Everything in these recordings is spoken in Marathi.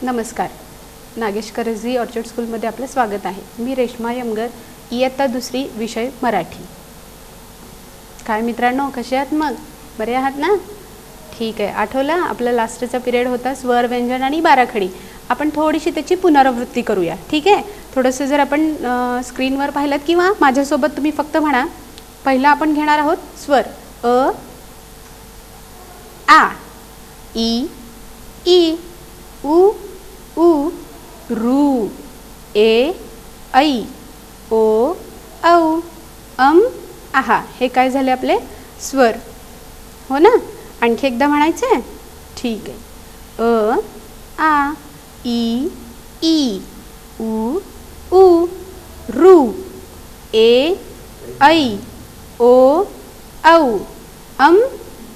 नमस्कार. नागेश करजी ऑर्चिड स्कूलमध्ये आपलं स्वागत आहे. मी रेश्मा यमगर, इयत्ता दुसरी, विषय मराठी. काय मित्रांनो, कसे आहात? मग बरे आहात ना? ठीक आहे. आठवलं आपला लास्टचा पिरियड होता स्वर, व्यंजन आणि बाराखडी. आपण थोडीशी त्याची पुनरावृत्ती करूया. ठीक आहे. थोडंसं जर आपण स्क्रीनवर पाहिलं किंवा माझ्यासोबत तुम्ही फक्त म्हणा. पहिला आपण घेणार आहोत स्वर अ, आ, ई, ई, उ, उ, रू, ए, ऐ, ओ, औ, आहा. हे काय झाले आपले स्वर, हो ना? आणखी एकदा म्हणायचं आहे. ठीक आहे. अ, आ, ई, ई, उ, उ, रू, ए, ऐ, ओ, औ,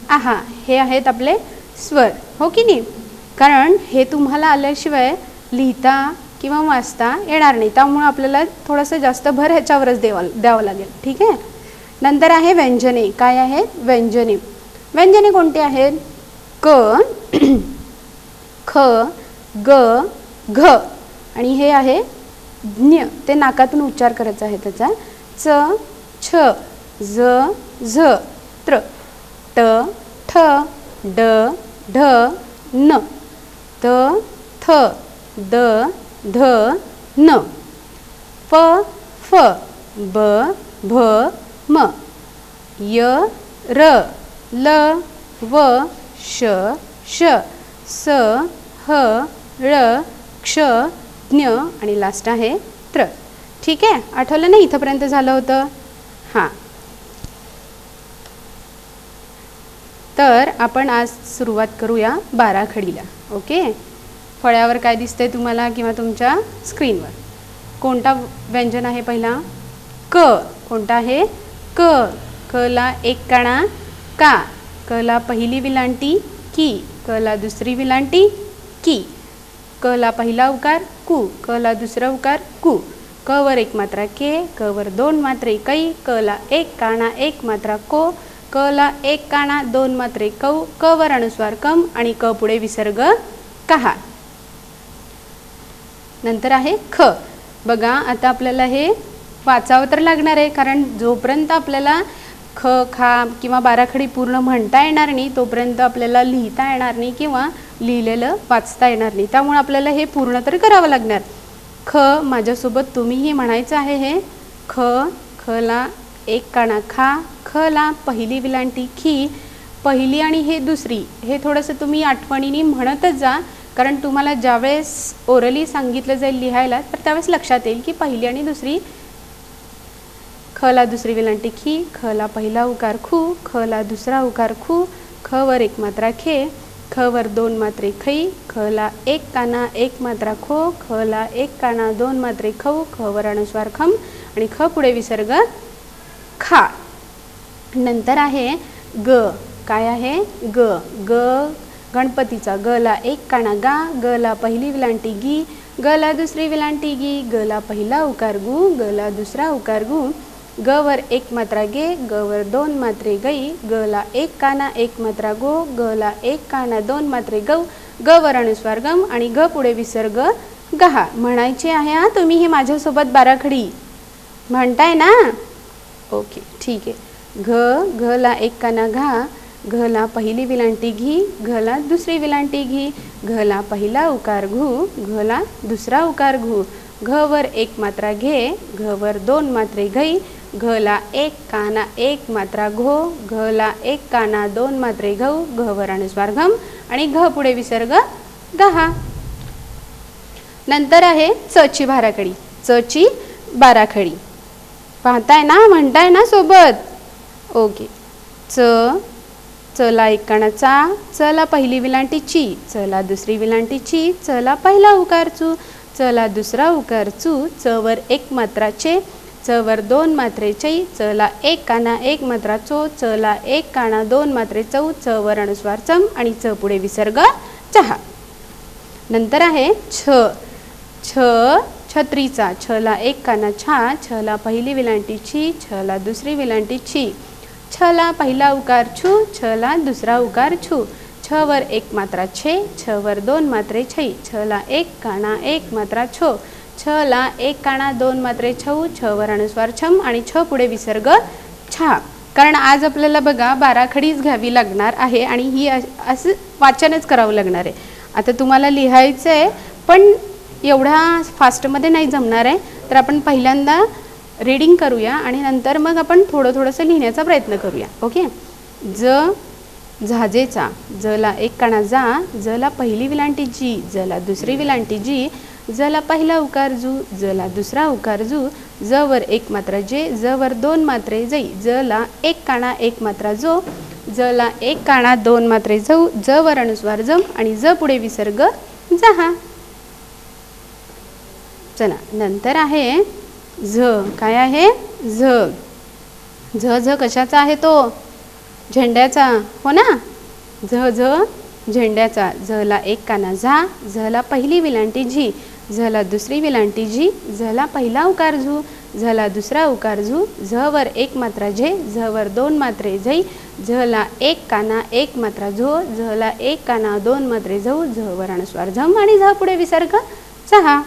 आहा. हे आहेत आपले स्वर, हो की नाही? कारण हे तुम्हाला आल्याशिवाय लिहिता किंवा वाचता येणार नाही. त्यामुळे आपल्याला थोडंसं जास्त भर ह्याच्यावरच द्यावं लागेल. ठीक आहे. नंतर आहे व्यंजने. काय आहेत व्यंजने? व्यंजने कोणती आहेत? क, ख, ग, घ आणि हे आहे ज्ञ. ते नाकातून उच्चार करायचा आहे त्याचा. च, छ, ज, झ, त्र, ट, ठ, ड, ढ, न, त, थ, द, ध, न, प, फ, ब, भ, म, य, र, ल, व, श, श, स, ह, ळ, क्ष, ज्ञ आणि लास्ट आहे त्र. ठीक आहे. आठवलं ना? इथंपर्यंत झालं होतं. हां. तर आपण आज सुरुवात करूया बाराखडीला. ओके. फळ्यावर काय दिसतंय तुम्हाला किंवा तुमच्या स्क्रीनवर? कोणता व्यंजन आहे पहिला? क. कोणता आहे? क. क ला एक काना का. क ला पहिली विलांटी की. क ला दुसरी विलांटी की. क ला पहिला उकार कु. क ला दुसरा उकार कु. क वर एक मात्रा के. क वर दोन मात्रे कै. क ला एक काना एक मात्रा को. क ला एक काना दोन मात्रे कौ. क वर अनुस्वार कम आणि क पुढे विसर्ग कहा. नंतर आहे ख. बघा आता आपल्याला हे वाचावं तर लागणार आहे, कारण जोपर्यंत आपल्याला ख, खा किंवा बाराखडी पूर्ण म्हणता येणार नाही तोपर्यंत आपल्याला लिहिता येणार नाही किंवा लिहिलेलं वाचता येणार नाही. त्यामुळे आपल्याला हे पूर्ण तर करावं लागणार. ख माझ्यासोबत तुम्हीही म्हणायचं आहे. हे ख. ख ला एक काना खा. ख ला पहिली विलांटी खी. पहिली आणि हे दुसरी हे थोडंसं तुम्ही आठवणीने म्हणतच जा, कारण तुम्हाला ज्यावेळेस ओरली सांगितलं जाईल लिहायला तर त्यावेळेस लक्षात येईल की पहिली आणि दुसरी. ख ला दुसरी विलांटी खी. ख ला पहिला उकार खू. ख ला दुसरा उकार खू. ख वर एक मात्रा खे. ख वर दोन मात्रे खै. ख ला एक काना एक मात्रा खो. ख ला एक काना दोन मात्रे खौ. ख वर अनुस्वार खम आणि ख पुढे विसर्ग खा. नंतर आहे ग. काय आहे? ग. ग गणपतीचा. ग ला एक काना गा. ग ला पहिली विलांटी गी. ग ला दुसरी विलांटी गी. ग ला पहिला उकार गु. ग ला दुसरा उकार गु. ग वर एक मात्रा गे. ग वर दोन मात्रे गै. ग ला एक काना एक मात्रा गो. ग ला एक काना दोन मात्रे गौ. ग वर अनुस्वार गम आणि ग पुढे विसर्ग गहा. म्हणायचे आहे हा तुम्ही हे माझ्यासोबत बाराखडी म्हणताय ना? ओके. ठीक आहे. घ. घ ला एक काना घा. घ ला पहिली विलांटी घी. घ ला दुसरी विलांटी घी. घ ला पहिला उकार घू. घ ला दुसरा उकार घू. घ वर एक मात्रा घे. घ वर दोन मात्रे घै. घ ला एक काना एक मात्रा घो. घ ला एक काना दोन मात्रे घौ. घ वर अनुस्वार घम आणि घ पुढे विसर्ग गहा. नंतर आहे च ची बाराखडी. च ची बाराखडी पाहताय ना? म्हणताय ना सोबत? ओके. च. च ला एक काना चा. च ला पहिली विलांटी ची. च ला दुसरी विलांटी ची. च ला पहिला उकार चू. च ला दुसरा उकार चू. च वर एक मात्रा चे. च वर दोन मात्रे चै. च ला एक काना एक मात्रा चो. च ला एक काना दोन मात्रे चौ. च वर अनुस्वार चम आणि च पुढे विसर्ग चहा. नंतर आहे छ. छ छत्रीचा. छ ला एक काना छा. छ ला पहिली विलांटी छी. छ ला दुसरी विलांटी छी. छ ला पहिला उकार छू. छ ला दुसरा उकार छू. छ छ वर एक मात्रा छे, छ वर दोन मात्रे छै, छ ला एक काना एक मात्रा छो, छ ला एक काना दोन मात्रे छऊ, छ वर अनुस्वार छम आणि छ पुढे विसर्ग छा. कारण आज आपल्याला बघा बाराखडीच घ्यावी लागणार आहे आणि ही असं वाचनच करावं लागणार आहे. आता तुम्हाला लिहायचं आहे पण एवढा फास्टमध्ये नाही जमणार आहे, तर आपण पहिल्यांदा रीडिंग करूया आणि नंतर मग आपण थोडंसं लिहिण्याचा प्रयत्न करूया. ओके. झाजेचा, जला एक काना जा, जला पहिली विलांटी जी, जला दुसरी विलांटी जी, जला पहिला उकार जू, जला दुसरा उकार जू, ज वर एक मात्रा जे, ज वर दोन मात्रे जई, जला एक काना एक मात्रा जो, जला एक काना दोन मात्रे जऊ, ज वर अनुस्वार जम आणि ज पुढे विसर्ग जहा. चला नंतर आहे झ. काय आहे? झ. झ झ कशाचा आहे तो? झेंड्याचा, हो ना. झ झ झेंड्याचा. झला एक काना झा, झला पहिली विलांटी झी, झला दुसरी विलांटी झी, झला पहिला उकार झू, झला दुसरा उकार झू, झ वर एक मात्रा झे, झ वर दोन मात्रे झई, झला एक काना एक मात्रा झो, झला एक काना दोन मात्रे झऊ, झ वर अनुस्वार झम आणि झ पुढे विसर्ग झहा.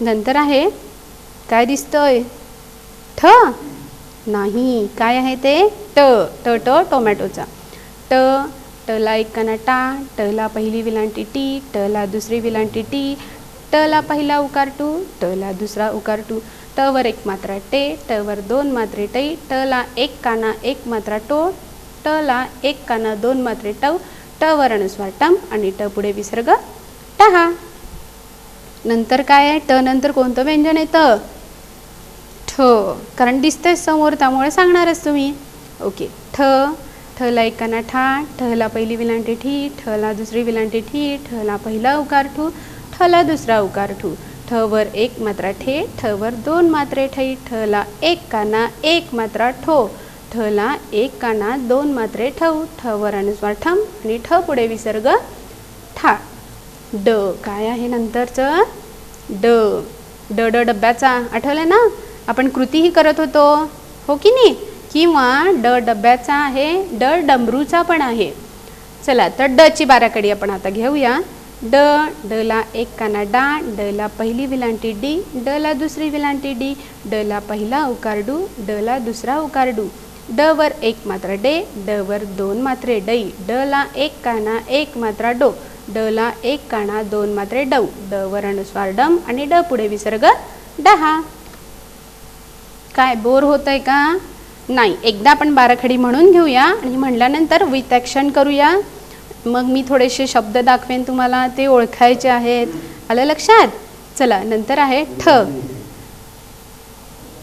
नंतर आहे काय दिसतोय? ठ नाही. काय आहे ते? ट. ट ट टोमॅटोचा. ट. टला एक काना टा, टला पहिली विलांटी टी, टला दुसरी विलांटी टी, टला पहिला उकार टू, टला दुसरा उकार टू, ट वर एक मात्रा टे, ट वर दोन मात्रे टई, टला एक काना एक मात्रा टो, टला एक काना दोन मात्रे टव, ट वर अनुस्वार टम आणि ट पुढे विसर्ग टहा. नंतर काय आहे? ट नंतर कोणतं व्यंजन येतं? ठ. कारण दिसतंय समोर त्यामुळे सांगणारच तुम्ही. ओके. ठ. ठला एक काना ठा, ठला पहिली विलांटी ठी, ठला दुसरी विलांटी ठी, ठला पहिला उकार ठू, ठला दुसरा उकार ठू, ठ वर एक मात्रा ठे, ठ वर दोन मात्रे ठई, ठला एक काना एक मात्रा ठो, ठला एक काना दोन मात्रे ठव, ठ वर अनुस्वार ठम आणि ठ पुढे विसर्ग ठा. ड. काय आहे नंतरचं? ड. ड ड डब्याचा. आठवलं ना? आपण कृतीही करत होतो, हो की नाही? किंवा ड डब्याचा आहे, ड डमरूचा पण आहे. चला तर ड ची बाराखडी आपण आता घेऊया. ड. डला एक काना डा, डला पहिली विलांटी डी, डला दुसरी विलांटी डी, डला पहिला उकार डू, डला दुसरा उकार डू, ड वर एक मात्रा डे, ड वर दोन मात्रे डई, डला एक काना एक मात्रा डो, डला एक काना दोन मात्रे डव, ड वर अनुस्वार डम आणि ड पुढे विसर्ग डहा. काय बोर होतंय का? नाही. एकदा आपण बाराखडी म्हणून घेऊया आणि म्हणल्यानंतर विथ ॲक्शन करूया. मग मी थोडेसे शब्द दाखवेन तुम्हाला, ते ओळखायचे आहेत. आलं लक्षात? चला नंतर आहे ठ.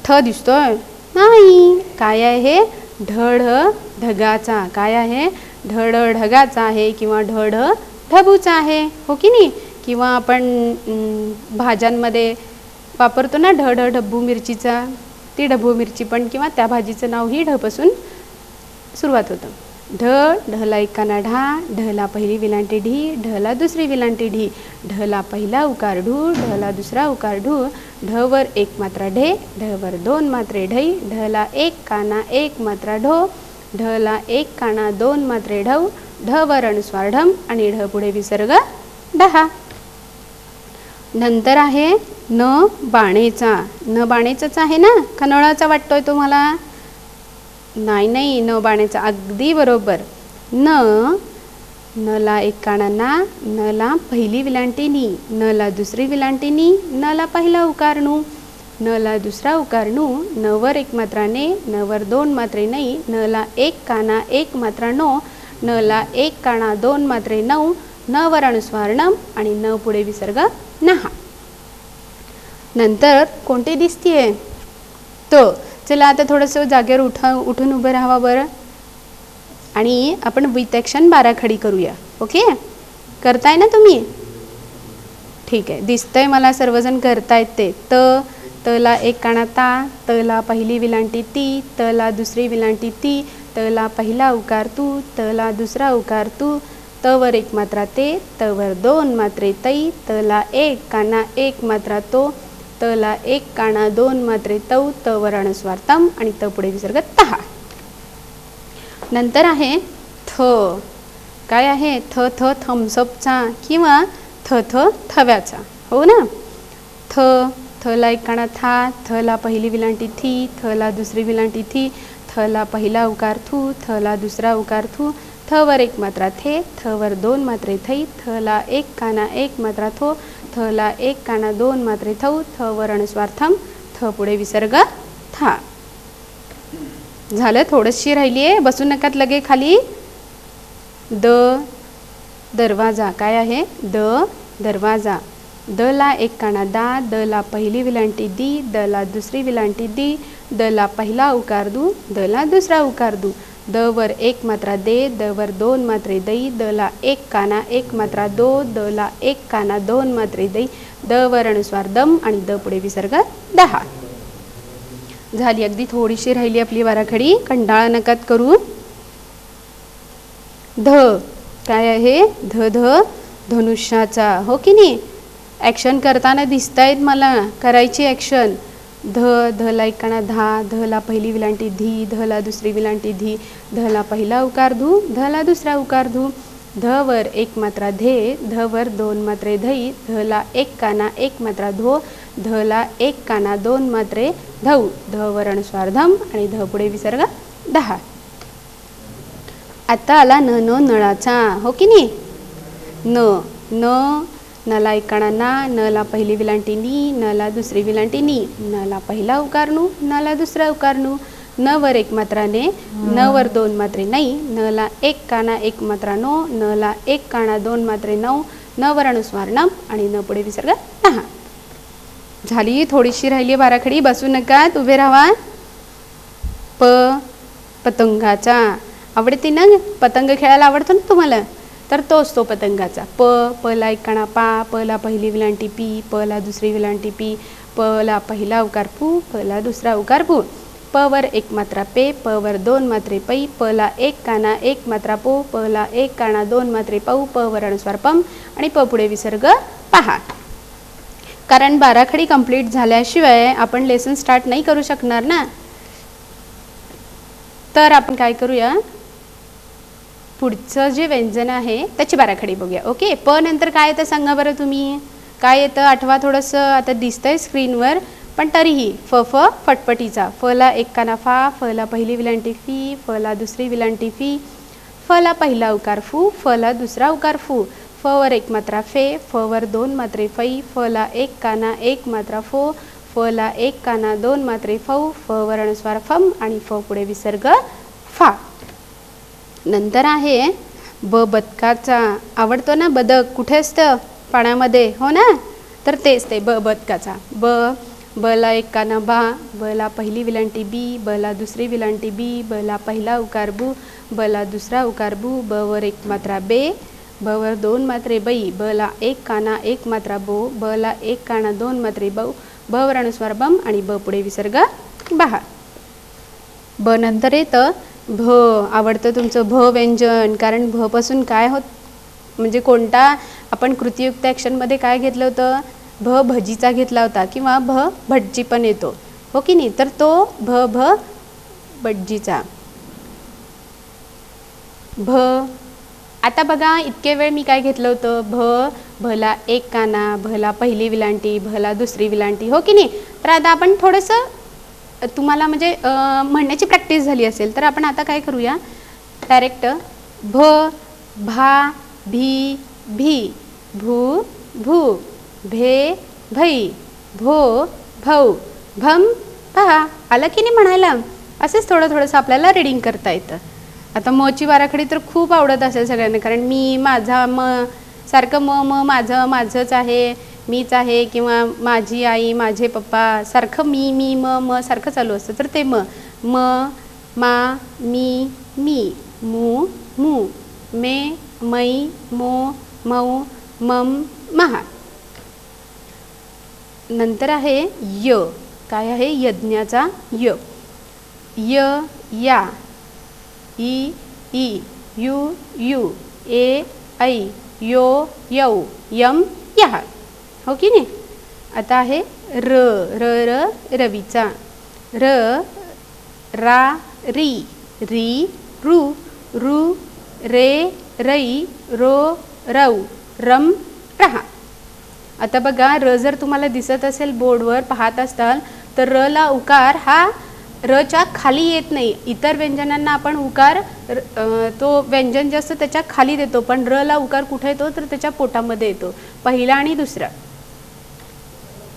ठ दिसतोय? नाही. काय आहे हे? ढ ढ ढगाचा. काय आहे? ढ ढ ढगाचा आहे किंवा ढ ढ ढबूचा आहे, हो की नाही? किंवा आपण भाज्यांमध्ये वापरतो ना ढ ढ ढब्बू मिरचीचा, ती ढबू मिरची पण किंवा त्या भाजीचं नाव ही ढपासून सुरुवात होतं. ढ. ढला एक काना ढा, ढला पहिली विलांटी ढी, ढला दुसरी विलांटी ढी, ढला पहिला उकार ढू, ढला दुसरा उकार ढू, ढ वर एक मात्रा ढे, ढ वर दोन मात्रे ढई, ढला एक काना एक मात्रा ढो, ढला एक काना दोन मात्रे ढव, ढ वर अनुस्वार ढम आणि ढ पुढे विसर्ग डहा. नंतर आहे न बाणेचा. न बाणेचाच आहे ना? का नळाचा वाटतोय तुम्हाला? नाही नाही, न बाणेचा. अगदी बरोबर. न. नला एक काना ना, नला पहिली विलांटी नी, नला दुसरी विलांटी नी, नला पहिला उकार नू, नला दुसरा उकार नू, न वर एक मात्रा ने, न वर दोन मात्रे नाही, नला एक काना एक मात्रा नो, नला एक काना दोन मात्रे नऊ, न वर अनुस्वार नम आणि न पुढे विसर्ग नहा. नंतर कोणते दिसतीये? त. चला आता थोडंसं जागेवर उठून उभं राहावा बरं आणि आपण विथ ॲक्शन बाराखडी करूया. ओके. करताय ना तुम्ही? ठीक आहे. दिसतंय मला सर्वजण करतायत ते. त. तला एक काना ता, तला पहिली विलांटी ती, तला दुसरी विलांटी ती, तला पहिला उकार तू, तला दुसरा उकार तू, त वर एक मात्रा ते, त वर दोन मात्रे तई, तला एक काना एक मात्रा तो, तला एक काना दोन मात्रे तऊ, त वर अनुस्वार तम आणि त पुढे विसर्ग तहा. नंतर आहे थ. थ काय आहे, थ थ थम्सअपचा किंवा थ थ थव्याचा, हो ना. थ थला एक काना था, थला पहिली विलांटी थी, थला दुसरी विलांटी थी, थला पहिला उकार थू, थला दुसरा उकार थू, थवर एक मात्रा थे, थवर दोन मात्रे थई, थला एक काना एक मात्रा थो, थला एक काना दोन मात्रे थऊ, थवर अनुस्वार थम, थ पुढे विसर्ग था. झालं, थोडीशी राहिली आहे, बसू नकात लगे खाली. द दरवाजा काय आहे, द दरवाजा. द ला एक काना दा, द ला पहिली विलांटी दी, द ला दुसरी विलांटी दी, द ला पहिला उकार दू, द ला दुसरा उकार दू, द वर एक मात्रा दे, द वर दोन मात्रे दई, द ला एक काना एक मात्रा दो, द ला एक काना दोन मात्रे दई, द वर अनुस्वार दम आणि द पुढे विसर्ग दहा. झाली, अगदी थोडीशी राहिली आपली वाराखडी, कंटाळा नकात करू. ध काय आहे, ध ध धनुष्याचा, हो की नाही. ॲक्शन करताना दिसतायत मला, करायची ॲक्शन. ध धला एक काना धा, धला पहिली विलांटी धी, धला दुसरी विलांटी धी, धला पहिला उकार धू, धला दुसरा उकार धू, ध वर एक मात्रा धे, ध वर दोन मात्रे धई, धला एक काना एक मात्रा धो, धला एक काना दोन मात्रे धऊ, ध वर अनुस्वार धम आणि ध पुढे विसर्ग दहा. आता आला न न नळाचा, हो की नाही. न न नला एक काना ना, नला पहिली विलांटी नी, नला दुसरी विलांटी नी, नला पहिला उकार नू, नला दुसरा उकार नू, न वर एक मात्रा ने, न वर दोन मात्रे नाही, नला एक काना एक मात्रा नो, नला एक काना दोन मात्रे नऊ, न वर अनुस्वार नम आणि न पुढे विसर्ग नहा. झाली, थोडीशी राहिली बाराखडी, बसू नका, उभे राहा. प पतंगाचा. आवडते ना, पतंग खेळायला आवडतो ना तुम्हाला, तर तोच तो पतंगाचा. प पला एक काना पा, पला पहिली विलांटी पी, पला दुसरी विलांटी पी, पला पहिला उकार पू, पला दुसरा उकार पू, प वर एक मात्रा पे, प वर दोन मात्रे पै, पला एक काना एक मात्रा पो, पला एक काना दोन मात्रे पौ, प वर अनुस्वार पम आणि प पुढे विसर्ग पहा. कारण बाराखडी कंप्लीट झाल्याशिवाय आपण लेसन स्टार्ट नाही करू शकणार ना. तर आपण काय करूया, पुढचं जे व्यंजन आहे त्याची बाराखडी बघूया. ओके, प नंतर काय येतं सांगा बरं तुम्ही, काय येतं आठवा थोडंसं. आता दिसतंय स्क्रीनवर, पण तरीही फ फ फटफटीचा. फला एक काना फा, फला पहिली विलांटी फी, फला दुसरी विलांटी फी, फला पहिला उकार फू, फला दुसरा उकार फू, फ वर एक मात्रा फे, फ वर दोन मात्रे फई, फला एक काना एक मात्रा फो, फला एक काना दोन मात्रे फौ, फ वर अनुस्वार फम आणि फ पुढे विसर्ग फा. नंतर आहे ब बदकाचा. आवडतो ना बदक, कुठे असतं, पाण्यामध्ये, हो ना. तर तेच ते ब बदकाचा. ब बला एक काना बा, बला पहिली विलांटी बी, बला दुसरी विलांटी बी, बला पहिला उकार बू, बला दुसरा उकार बू, ब वर एक मात्रा बे, ब वर दोन मात्रे बई, बला एक काना एक मात्रा बो, बला एक काना दोन मात्रे बऊ, ब वर अनुस्वार बम आणि ब पुढे विसर्ग बहा. ब नंतर येतं भ. आवडतं तुमचं भ व्यंजन, कारण भ पासून काय होत, म्हणजे कोणता आपण कृतीयुक्त ॲक्शनमध्ये काय घेतलं होतं, भ भजीचा घेतला होता किंवा भ भटजी पण येतो, हो की नाही. तर तो भ भ भटजीचा. भ. आता बघा, इतके वेळ मी काय घेतलं होतं, भ भला एक काना, भला पहिली विलांटी, भला दुसरी विलांटी, हो की नाही. तर आता आपण थोडंसं तुम्हाला म्हणजे म्हणण्याची प्रॅक्टिस झाली असेल, तर आपण आता काय करूया, डायरेक्ट भ भा भी भी, भू भू, भे भई, भो भौ, भम पहा. आलं की नाही म्हणायला. असेच थोडंसं आपल्याला रीडिंग करता येतं. आता मची बाराखडी तर खूप आवडत असेल सगळ्यांना, कारण मी माझा म सारखं म माझं माझंच आहे, मीच आहे, किंवा माझी आई माझे पप्पा सारखं मी म सारखं चालू असतं. तर ते म मा मी मू मू, मे मै मो मऊ मम महा. नंतर आहे य. काय आहे, यज्ञाचा य. य या, ई ई, यू यू, ए ऐ, यो यौ, यम यहा, हो की नाही. आता आहे र. र र रवीचा. र रा री, री रू, रू रे रई रो रव रम रहा. आता बघा र जर तुम्हाला दिसत असेल बोर्डवर पाहत असताल तर र ला उकार हा रच्या खाली येत नाही. इतर व्यंजनांना आपण उकार तो व्यंजन जे असतं त्याच्या खाली देतो, पण र ला उकार कुठे येतो तर त्याच्या पोटामध्ये येतो, पहिला आणि दुसरा.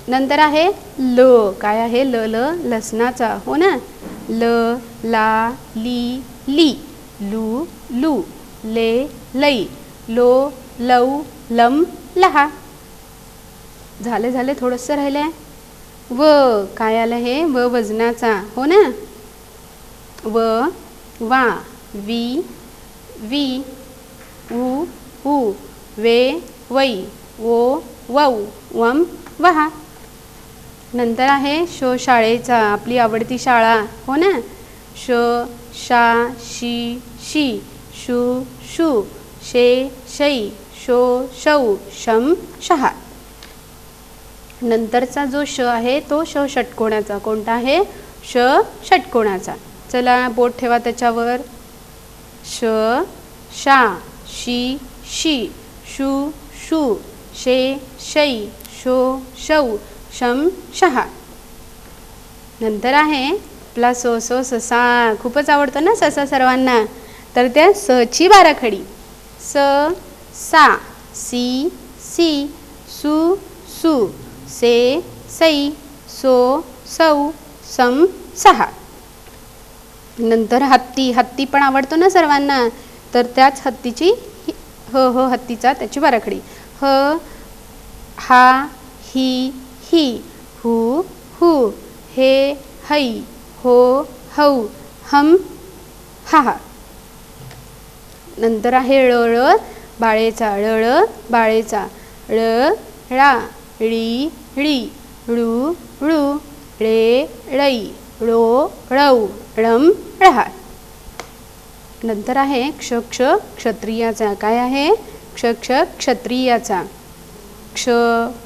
नंतर आहे ल. काय आहे ल? ल लसणाचा, हो ना. ल ला ली ली लू लू ले लई लो लव लम लहा. झाले झाले, थोडंसं राहिलंय. व. काय आलं हे? व वजनाचा, हो ना. व वा वी वी उ उ वे वै वो वौ वम वहा. नंतर आहे शो शाळेचा, आपली आवडती शाळा, हो ना. श शा शी शी शू शू शे शै शो शौ शम शहा. नंतरचा जो श आहे तो श षटकोणाचा. कोणता आहे? श षटकोणाचा. चला बोट ठेवा त्याच्यावर. श शा शी शी शू शू शे शै शो शौ शम शहा. नंतर आहे आपला सो सो ससा. खूपच आवडतो ना ससा सर्वांना. तर त्या स ची बाराखडी. स सा सी सी सू सू से सई सो सौ सम सहा. नंतर हत्ती. हत्ती पण आवडतो ना सर्वांना, तर त्याच हत्तीची ह ह हत्तीचा त्याची बाराखडी. ह हा ही ही हू हू हे है हो हौ हम हा. नंतर आहे ळ ळ बाळेचा. ळ ळ बाळेचा. ळ ळा ळी ळी ळू ळू ळे ळई ळो ळौ ळम ळहा. नंतर आहे क्ष क्ष क्षत्रियाचा. काय आहे? क्ष क्ष क्षत्रियाचा. क्ष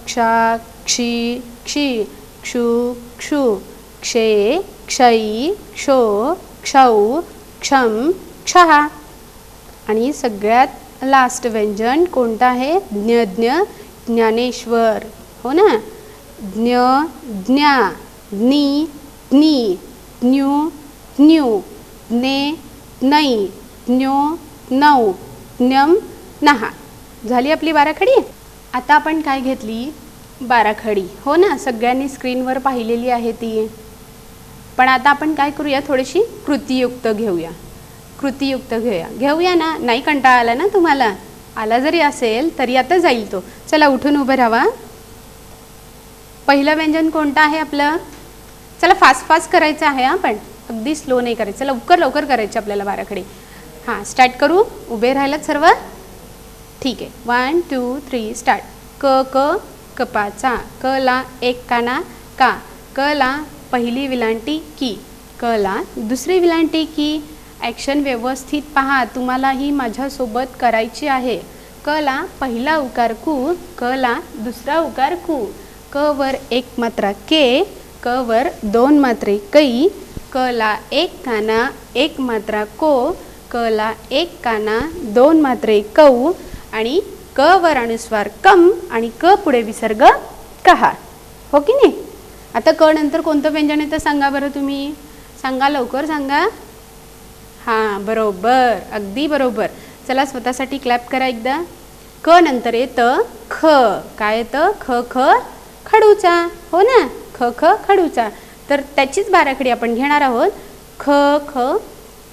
क्षा क्षी क्षी क्षू क्षू क्षे क्षई क्षो क्षौ क्षम क्षहा. आणि सगळ्यात लास्ट व्यंजन कोणतं आहे? ज्ञ ज्ञ ज्ञानेश्वर, हो ना. ज्ञ ज्ञा ज्ञी ज्ञी ज्ञू ज्ञू ज्ञे ज्ञै ज्ञो नौ ज्ञम नहा. झाली आपली बाराखडी. आता आपण काय घेतली? बाराखडी, हो ना. सगळ्यांनी स्क्रीनवर पाहिलेली आहे ती. पण आता आपण काय करूया? थोडीशी कृतीयुक्त घेऊया. कृतीयुक्त घेऊया ना. नाही कंटाळा आला ना तुम्हाला? आला जरी असेल तरी आता जाईल तो. चला उठून उभं राहा. पहिलं व्यंजन कोणतं आहे आपलं? चला फास्ट फास्ट करायचं आहे हां, पण अगदी स्लो नाही करायचं. लवकर लवकर करायची आपल्याला बाराखडी. हां स्टार्ट करू. उभे राहिलात सर्व? ठीक आहे. 1 2 3 स्टार्ट. क क कपाचा. क ला एक काना का. क ला पहिली विलांटी की. क ला दुसरी विलांटी की. ॲक्शन व्यवस्थित पहा, तुम्हालाही माझ्यासोबत करायची आहे. क ला पहिला उकार कू. क ला दुसरा उकार कू. क वर एक मात्रा के. क वर दोन मात्रे कै. क ला एक काना एक मात्रा को. क ला एक काना दोन मात्रे कौ. आणि क वर अनुस्वार कम आणि क पुढे विसर्ग कहा, हो की नाही. आता क नंतर कोणतं व्यंजन येतं सांगा बरं तुम्ही. सांगा लवकर सांगा. हां बरोबर, अगदी बरोबर. चला स्वतःसाठी क्लॅप करा एकदा. क नंतर येतं ख. काय येतं? ख ख खडूचा, हो ना. ख ख खडूचा. तर त्याचीच बाराखडी आपण घेणार आहोत. ख ख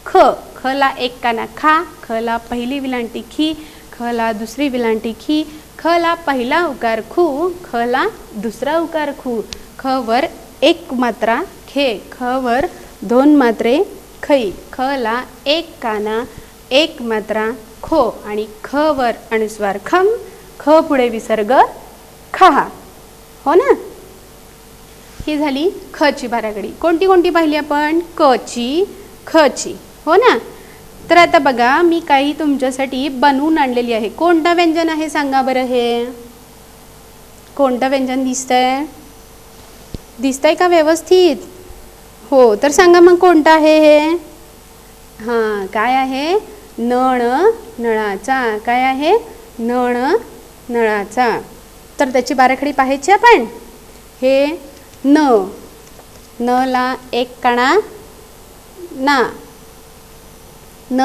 ख. ख ला एक काना खा. ख ला पहिली विलांटी खी. ख ला दुसरी विलांटी खी. ख ला पहिला उकार खू. ख ला दुसरा उकार खू. ख वर एक मात्रा खे. ख वर दोन मात्रे खै. ख ला एक काना एक मात्रा खो आणि ख वर अनुस्वार खम. ख पुढे विसर्ग खहा, हो ना. ही झाली ख ची बाराखडी. कोणती कोणती पाहिली आपण? क ची, ख ची, हो ना. तर आता बघा मी काही तुमच्यासाठी बनवून आणलेली आहे. कोणतं व्यंजन आहे सांगा बरं. हे कोणतं व्यंजन दिसतंय? दिसतंय का व्यवस्थित? हो तर सांगा मग कोणतं आहे हे. हां काय आहे? नळ नळाचा. काय आहे? नळ नळाचा. तर त्याची बाराखडी पाहायची आपण. हे न, न ला एक काना ना, न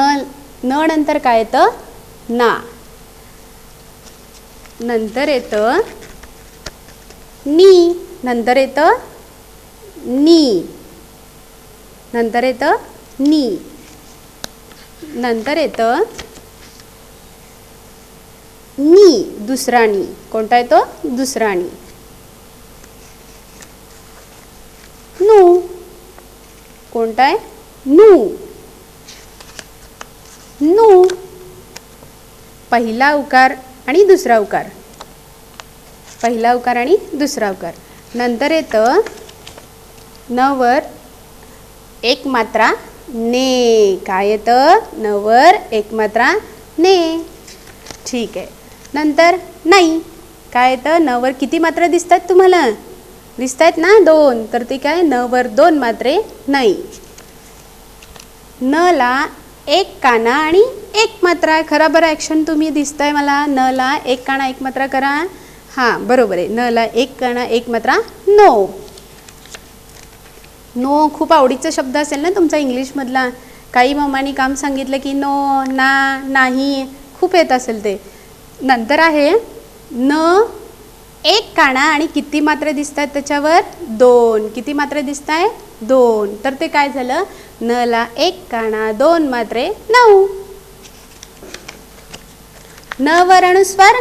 न नंतर काय येतं? ना. नंतर येतं नी, नंतर येतं नी, नंतर येतं नी, नंतर येतं नी, दुसरा नी. कोणता येतो? दुसरा नी. नू, कोणता आहे? नू. नू, पहिला उकार आणि दुसरा उकार, पहिला उकार आणि दुसरा उकार. नंतर येतं न वर एक मात्रा ने. काय येतं? न वर एक मात्रा ने. ठीक आहे. नंतर नाही. काय येतं? न वर किती मात्रा दिसतात तुम्हाला? दिसत ना? 2. तर ते काय? न वर 2 मात्रे नाही. न ला एक काना आणि एक मात्रा. खरा बरं ॲक्शन तुम्ही दिसताय मला. न ला एक काना एक मात्रा करा. हां बरोबर आहे. न ला एक काना एक मात्रा नो. नो खूप आवडीचा शब्द असेल ना तुमचा इंग्लिशमधला. काही मम्मानी काम सांगितलं की नो, ना, नाही खूप येत असेल ते. नंतर आहे न एक काना आणि किती मात्रे दिसत आहेत त्याच्यावर? 2. किती मात्रे दिसत आहे? 2. तर ते काय झालं? न ला एक काना 2 मात्रे 9. न वर अनुस्वार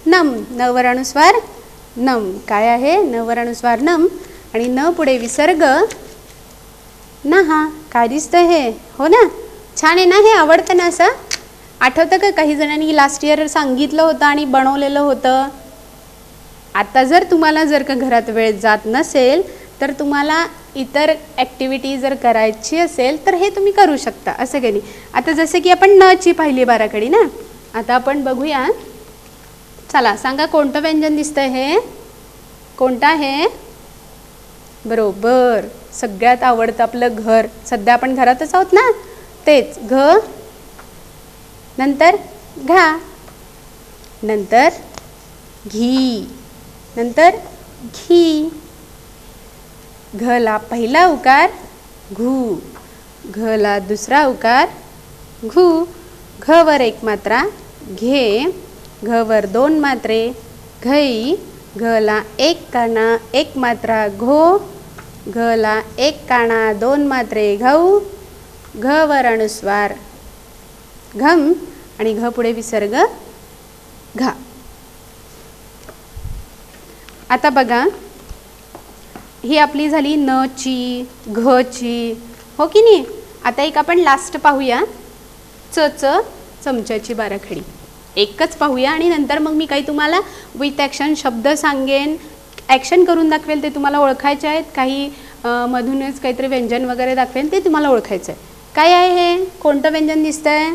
नम, न वर अनुस्वार नम. काय आहे? न वर अनुस्वार नम आणि न पुढे विसर्ग नहा. काय दिसतं हे? हो ना? छान आहे ना? हे आवडतं ना असं? आठवतं का काही जणांनी लास्ट इयर सांगितलं होतं आणि बनवलेलं होतं? आता जर तुम्हाला जर का घरात वेळ जात नसेल तर तुम्हाला इतर ॲक्टिव्हिटी जर करायची असेल तर हे तुम्ही करू शकता. असं काही नाही. आता जसं की आपण न ची पाहिली बाराखडी ना. आता आपण बघूया. चला सांगा कोणतं व्यंजन दिसतंय हे? कोणतं आहे? बरोबर. सगळ्यात आवडतं आपलं घर. सध्या आपण घरातच आहोत ना. तेच घ, नंतर घा, नंतर घी, नंतर घी. घला पहिला उकार घू, घला दुसरा उकार घू. घ वर एक मात्रा घे, घ वर 2 मात्रे घई. घला एक काना एक मात्रा घो, घला एक काना 2 मात्रे घऊ. घ वर अनुस्वार घम आणि घ पुढे विसर्ग घा. आता बघा ही आपली झाली न ची, घ ची, हो की नाही? आता एक आपण लास्ट पाहूया. च च चमच्याची बाराखडी. एकच पाहूया आणि नंतर मग मी काही तुम्हाला विथ ॲक्शन शब्द सांगेन, ॲक्शन करून दाखवेल. ते तुम्हाला ओळखायचे आहेत. काही मधूनच काहीतरी व्यंजन वगैरे दाखवेल, ते तुम्हाला ओळखायचं आहे. काय आहे हे? कोणतं व्यंजन दिसतंय?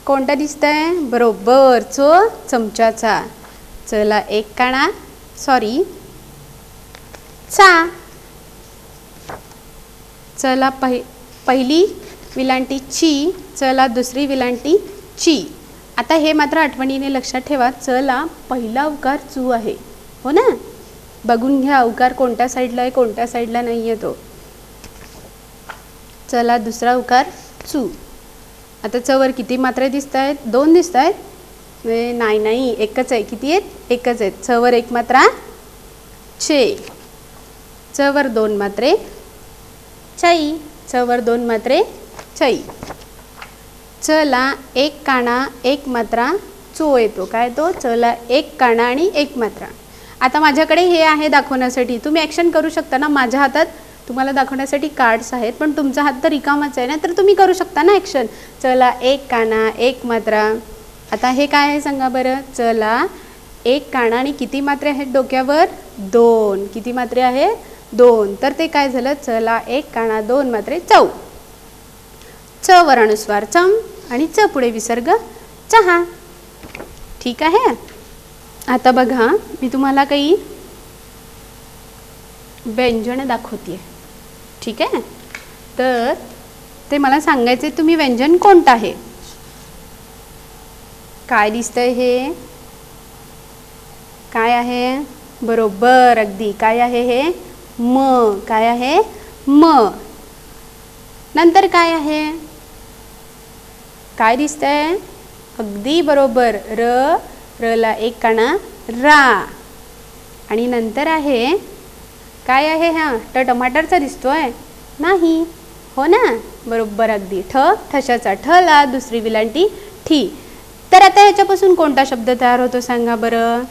कोणतं दिसतंय? बरोबर. चमच्याचा. चला एक काना, सॉरी चा. चला पहिली विलांटी ची, चला दुसरी विलांटी ची. आता हे मात्र आठवणीने लक्षात ठेवा. चला पहिला उकार चू आहे, हो ना? बघून घ्या उकार कोणत्या साईडला आहे, कोणत्या साईडला नाही आहे तो. चला दुसरा उकार चू. आता चवर किती मात्रे दिसत आहेत? 2 दिसत आहेत? नाही एकच आहे. किती आहेत? एकच आहेत. चवर एक मात्रा चे, चवर 2 मात्रे चई, चवर 2 मात्रे चई. चला एक काना एक मात्रा चो येतो. काय तो? चला एक काना आणि एक मात्रा. आता माझ्याकडे हे आहे दाखवण्यासाठी. तुम्ही ॲक्शन करू शकता ना. माझ्या हातात तुम्हाला दाखवण्यासाठी कार्ड्स आहेत, पण तुमचा हात तर रिकामाच आहे ना, तर तुम्ही करू शकता ना ॲक्शन. चला एक काना एक मात्रा. आता हे काय आहे सांगा बरं? चला एक काना आणि किती मात्रे आहेत डोक्यावर? 2. किती मात्रे आहेत? 2. तर ते काय झालं? चला एक काना 2 मात्रे चौ. च वर अनुस्वार चम आणि च पुढे विसर्ग चहा. ठीक आहे. आता बघा मी तुम्हाला काही व्यंजन दाखवते. ठीक आहे. तर ते मला सांगायचे तुम्ही व्यंजन कोणतं आहे. काय दिसतंय हे? काय आहे? बरोबर, अगदी काय आहे हे? म. काय आहे? म. नंतर काय आहे? काय दिसतंय? अगदी बरोबर, र ला एक काना रा. आणि नंतर आहे काय आहे? हा टमाटरचा दिसतोय नाही, हो ना? बरोबर, अगदी ठशाचा ठला दुसरी विलांटी ठी. तर आता ह्याच्यापासून कोणता शब्द तयार होतो सांगा बरं?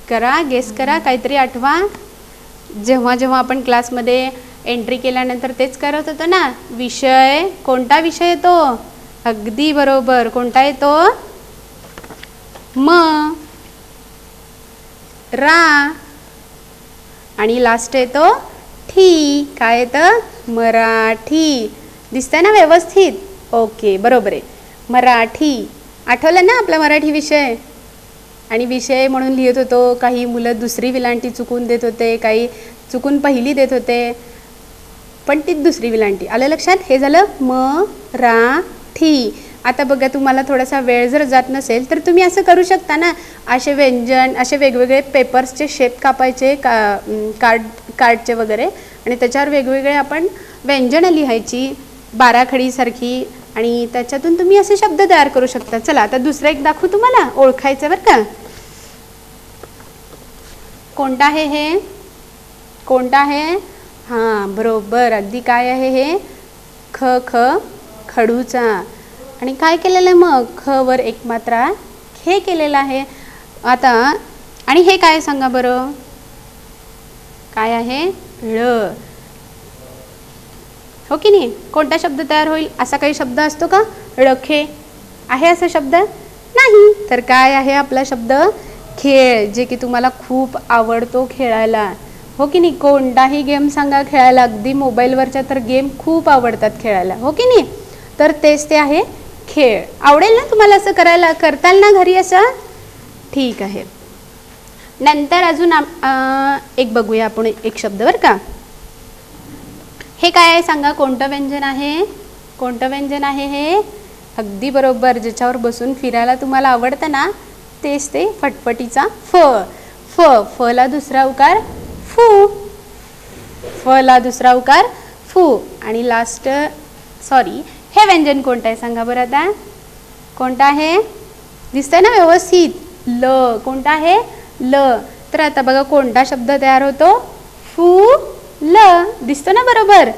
करा, गेस करा, काहीतरी आठवा. जेव्हा जेव्हा आपण क्लासमध्ये एंट्री केल्यानंतर तेच करत होतो ना. विषय, कोणता विषय येतो? अगदी बरोबर, कोणता येतो? म. रा. आणि लास्ट येतो ठी. काय येतं? मराठी. दिसतंय ना व्यवस्थित? ओके, बरोबर आहे. मराठी. आठवलं ना आपला मराठी विषय? आणि विषय म्हणून लिहित होतो. काही मुलं दुसरी विलांटी चुकून देत होते, काही चुकून पहिली देत होते, पण ती दुसरी विलांटी. आलं लक्षात? हे झालं मराठी. आता बघा, तुम्हाला थोडासा वेळ जर जात नसेल तर तुम्ही असं करू शकता ना. असे व्यंजन, असे वेगवेगळे पेपर्सचे शेप कापायचे, कार्डचे वगैरे, आणि त्याच्यावर वेगवेगळे आपण व्यंजनं लिहायची बाराखडीसारखी, आणि त्याच्यातून तुम्ही असे शब्द तयार करू शकता. चला आता दुसरं एक दाखवू तुम्हाला, ओळखायचं बरं का. कोणता आहे हे? कोणता आहे? हां, बरोबर, अगदी काय आहे हे? खडूचा. आणि काय केलेलं आहे मग? ख वर एक मात्रा खे केलेला आहे. आता आणि हे काय सांगा बरं? काय आहे? ळ. हो की नाही? कोणता शब्द तयार होईल? असा काही शब्द असतो का? ळखे आहे असा शब्द नाही. तर काय आहे आपला शब्द? खेळ, जे की तुम्हाला खूप आवडतो खेळायला. हो की नाही? कोणताही गेम सांगा खेळायला, अगदी मोबाईलवरच्या तर गेम खूप आवडतात खेळायला, हो की नाही? तर तेच ते आहे खेळ. आवडेल ना तुम्हाला असं करायला? करताल ना घरी असं? ठीक आहे. नंतर अजून एक बघूया आपण एक शब्द बरं का. हे काय आहे सांगा? कोणतं व्यंजन आहे? कोणतं व्यंजन आहे हे? अगदी बरोबर, ज्याच्यावर बसून फिरायला तुम्हाला आवडतं ना, तेच ते फटफटीचा फ ला दुसरा उकार फू. ला दुसरा उकार फू. आणि लास्ट, सॉरी, हे व्यंजन कोणतं आहे सांगा बरं आता? कोणतं आहे? दिसतंय ना व्यवस्थित? ल. कोणतं आहे? ल. तर आता बघा कोणता शब्द तयार होतो? फूल. दिसतो ना बरोबर?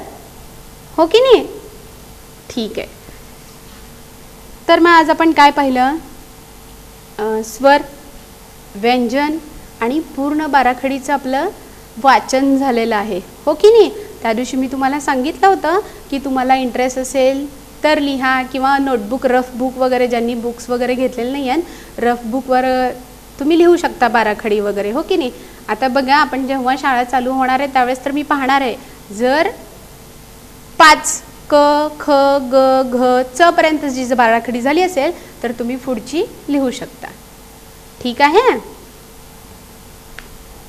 हो की नाही? ठीक आहे. तर मग आज आपण काय पाहिलं? स्वर, व्यंजन आणि पूर्ण बाराखडीचं आपलं वाचन झालेलं आहे, हो की नाही? त्या दिवशी मी तुम्हाला सांगितलं होतं की तुम्हाला इंटरेस्ट असेल तर लिहा, किंवा नोटबुक, रफ बुक वगैरे, ज्यांनी बुक्स वगैरे घेतलेले नाही आहेत, रफ बुकवर तुम्ही लिहू शकता बाराखडी वगैरे, हो की नाही? आता बघा, आपण जेव्हा शाळा चालू होणार आहे त्यावेळेस तर मी पाहणार आहे, जर 5 क ख ग घ च पर्यंत जी बाराखडी झाली असेल तर तुम्ही पुढची लिहू शकता. ठीक आहे?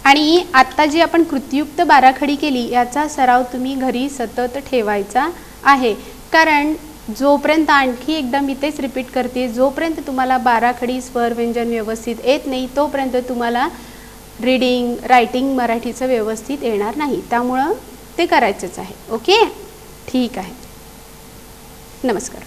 आणि आत्ता जी आपण कृतीयुक्त बाराखडी केली याचा सराव तुम्ही घरी सतत ठेवायचा आहे. कारण जोपर्यंत, आणखी एकदा मी तेच रिपीट करते, जोपर्यंत तुम्हाला बाराखडी, स्वर, व्यंजन व्यवस्थित येत नाही तोपर्यंत तुम्हाला रीडिंग, रायटिंग मराठीचं व्यवस्थित येणार नाही. त्यामुळं ते करायचंच आहे. ओके? ठीक आहे. नमस्कार.